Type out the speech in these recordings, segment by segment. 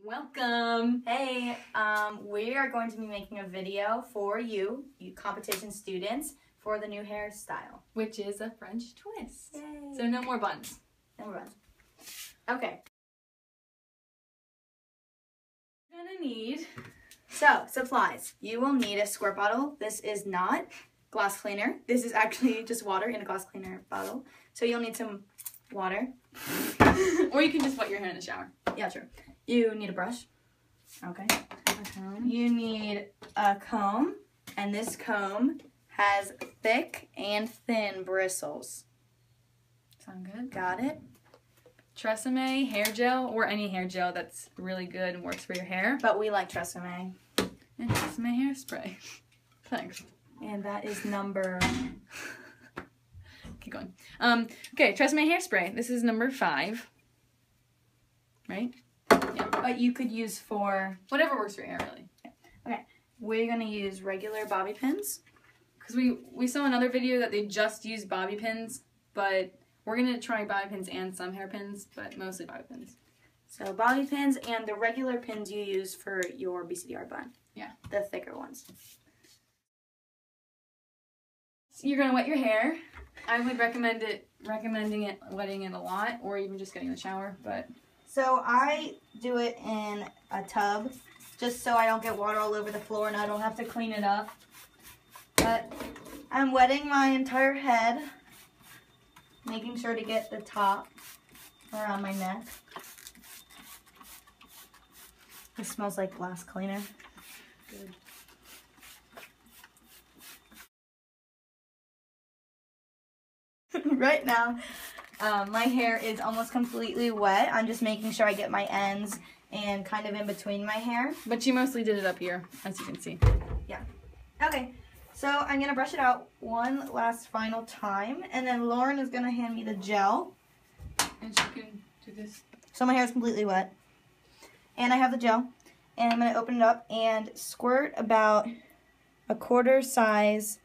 Welcome! Hey, we are going to be making a video for you competition students, for the new hairstyle. Which is a French twist. Yay. So no more buns. No more buns. Okay. You're gonna need... So, supplies. You will need a squirt bottle. This is not glass cleaner. This is actually just water in a glass cleaner bottle. So you'll need some water. Or you can just wet your hair in the shower. Yeah, true. You need a brush. Okay. You need a comb, and this comb has thick and thin bristles. Sound good? Got it? Tresemme hair gel, or any hair gel that's really good and works for your hair. But we like Tresemme. And Tresemme hairspray. Thanks. And that is number... Keep going. Okay, Tresemme hairspray. This is number 5. Right? Yeah, but you could use for... Whatever works for your hair, really. Okay, we're going to use regular bobby pins. Because we saw another video that they just used bobby pins, but we're going to try bobby pins and some hairpins, but mostly bobby pins. So bobby pins and the regular pins you use for your BCDR bun. Yeah. The thicker ones. So you're going to wet your hair. I would recommending it wetting it a lot, or even just getting in the shower, but... So I do it in a tub, just so I don't get water all over the floor and I don't have to clean it up. But I'm wetting my entire head, making sure to get the top around my neck. It smells like glass cleaner. Good. Right now, my hair is almost completely wet. I'm just making sure I get my ends and kind of in between my hair. But you mostly did it up here, as you can see. Yeah. Okay, so I'm going to brush it out one last final time, and then Lauren is going to hand me the gel. And she can do this. So my hair is completely wet. And I have the gel. And I'm going to open it up and squirt about a quarter size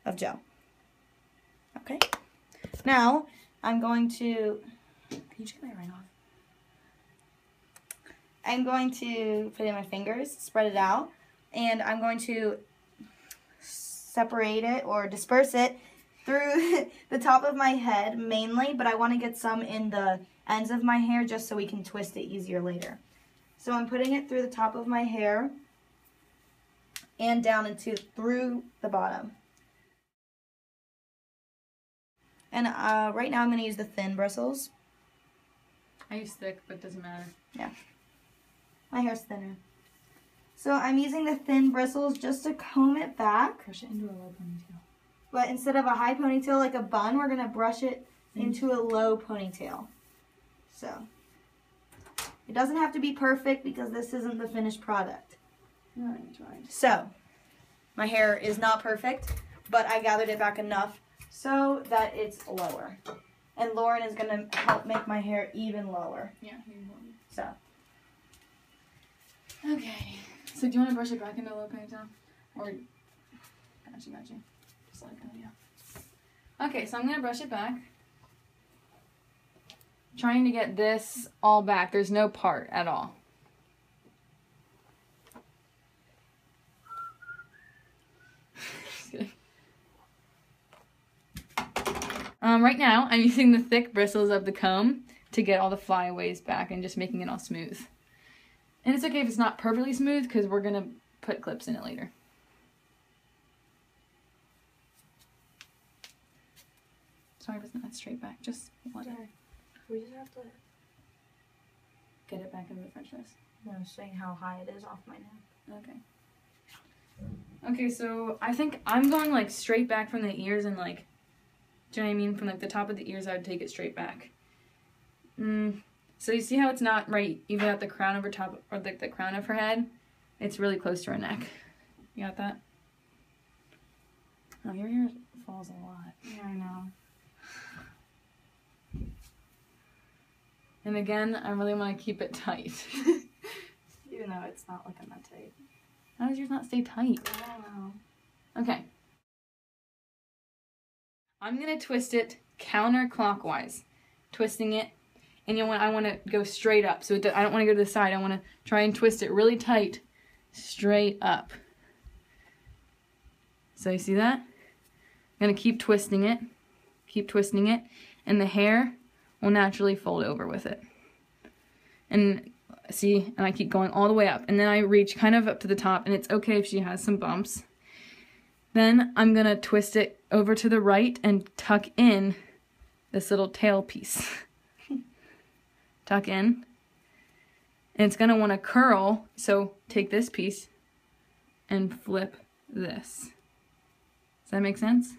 of gel. Okay. Now, I'm going to... Can you take my right off? I'm going to put it in my fingers, spread it out, and I'm going to separate it or disperse it through the top of my head mainly, but I want to get some in the ends of my hair just so we can twist it easier later. So I'm putting it through the top of my hair and down through the bottom. And right now I'm going to use the thin bristles. I use thick, but it doesn't matter. Yeah. My hair's thinner. So I'm using the thin bristles just to comb it back. Push it into a low ponytail. But instead of a high ponytail like a bun, we're going to brush it into a low ponytail. So it doesn't have to be perfect because this isn't the finished product. No, I tried. So my hair is not perfect, but I gathered it back enough so that it's lower. And Lauren is going to help make my hair even lower. Yeah, you want me. So. Okay. So do you want to brush it back into a low ponytail? Or, gotcha. Just like that, yeah. Okay, so I'm going to brush it back. Trying to get this all back. There's no part at all. Just kidding. Right now, I'm using the thick bristles of the comb to get all the flyaways back and just making it all smooth. And it's okay if it's not perfectly smooth because we're going to put clips in it later. Sorry if it's not straight back. Just let it. We just have to Get it back into the French twist. saying how high it is off my neck. Okay. Okay, so I think I'm going like straight back from the ears and like, do you know what I mean? From like the top of the ears, I would take it straight back. So you see how it's not right even at the crown of her top, or like the crown of her head? It's really close to her neck. You got that? Oh, your hair falls a lot. Yeah, I know. And again, I really want to keep it tight. Even though it's not looking that tight. How does yours not stay tight? I don't know. Okay. I'm going to twist it counterclockwise. Twisting it and I want to go straight up. So I don't want to go to the side. I want to try and twist it really tight, straight up. So you see that? I'm going to keep twisting it, and the hair will naturally fold over with it. And see, and I keep going all the way up, and then I reach kind of up to the top, and it's okay if she has some bumps. Then I'm going to twist it over to the right and tuck in this little tail piece. Tuck in. And it's going to want to curl, so take this piece and flip this. Does that make sense?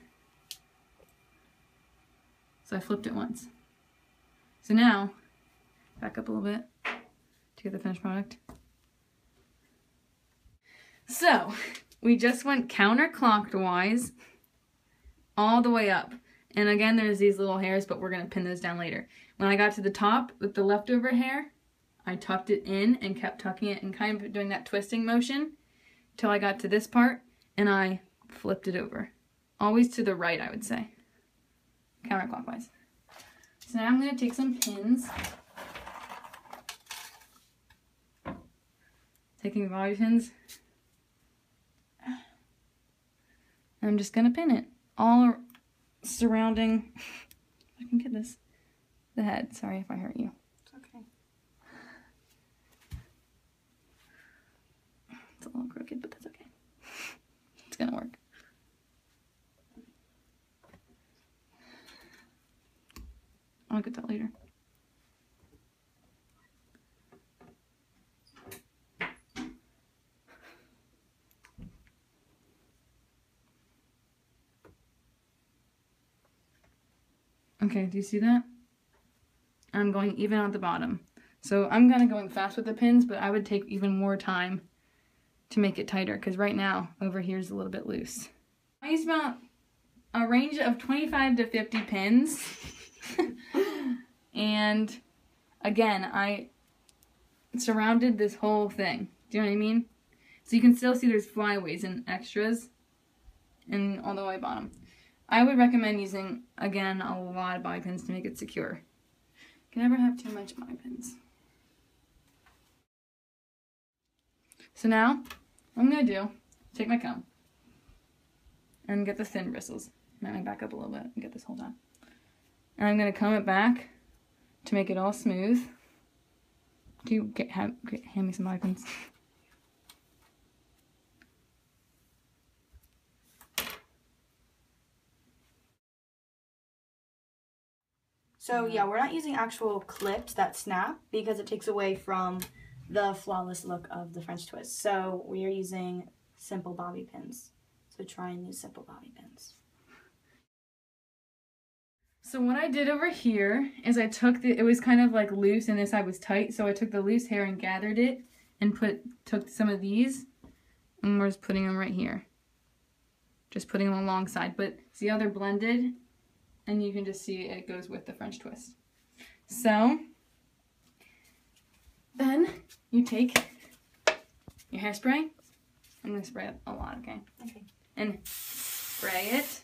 So I flipped it once. So now, back up a little bit to get the finished product. So, we just went counterclockwise all the way up. And again, there's these little hairs, but we're going to pin those down later. When I got to the top with the leftover hair, I tucked it in and kept tucking it and kind of doing that twisting motion till I got to this part, and I flipped it over. Always to the right, I would say. Counterclockwise. So now I'm going to take some pins. Taking bobby pins. And I'm just going to pin it all surrounding, if I can get this, the head. Sorry if I hurt you. It's okay. It's a little crooked, but that's okay. It's going to work. I'll get that later. Okay, do you see that? I'm going even at the bottom. So I'm kind of going fast with the pins, but I would take even more time to make it tighter, because right now, over here is a little bit loose. I use about a range of 25 to 50 pins. And again, I surrounded this whole thing. Do you know what I mean? So you can still see there's flyaways and extras and all the way bottom. I would recommend using, again, a lot of bobby pins to make it secure. You can never have too much bobby pins. So now, what I'm going to do, take my comb and get the thin bristles. Let me back up a little bit and get this hold on. And I'm going to comb it back to make it all smooth. Do you hand me some bobby pins? So yeah, we're not using actual clips that snap because it takes away from the flawless look of the French twist. So we are using simple bobby pins. So try and use simple bobby pins. So what I did over here is I took it was kind of like loose and this side was tight, so I took the loose hair and gathered it and took some of these and we're just putting them right here. Just putting them alongside, but see how they're blended? And you can just see it goes with the French twist. So then you take your hairspray. I'm going to spray it a lot, okay? Okay. And spray it.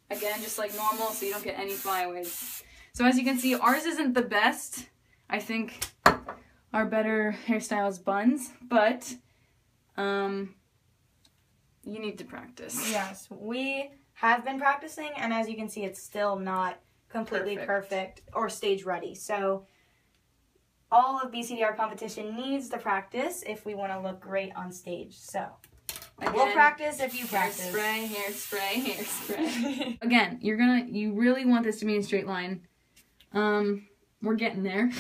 Again, just like normal, so you don't get any flyaways. So as you can see, ours isn't the best. I think our better hairstyle is buns, but you need to practice. Yes, we have been practicing, and as you can see, it's still not completely perfect or stage ready. So all of BCDR competition needs the practice if we want to look great on stage. So again, we'll practice if you practice. Hairspray, hairspray, hairspray. Again, you really want this to be a straight line. We're getting there,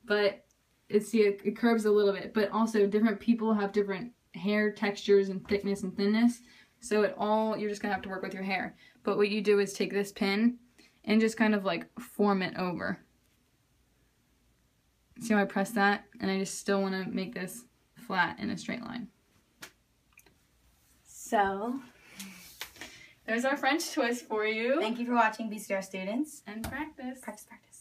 but it curves a little bit. But also, different people have different hair textures and thickness and thinness. So you're just gonna have to work with your hair. But what you do is take this pin and just kind of like form it over. See how I press that? And I just still wanna make this flat in a straight line. So there's our French twist for you. Thank you for watching, BCDR students. And practice. Practice, practice.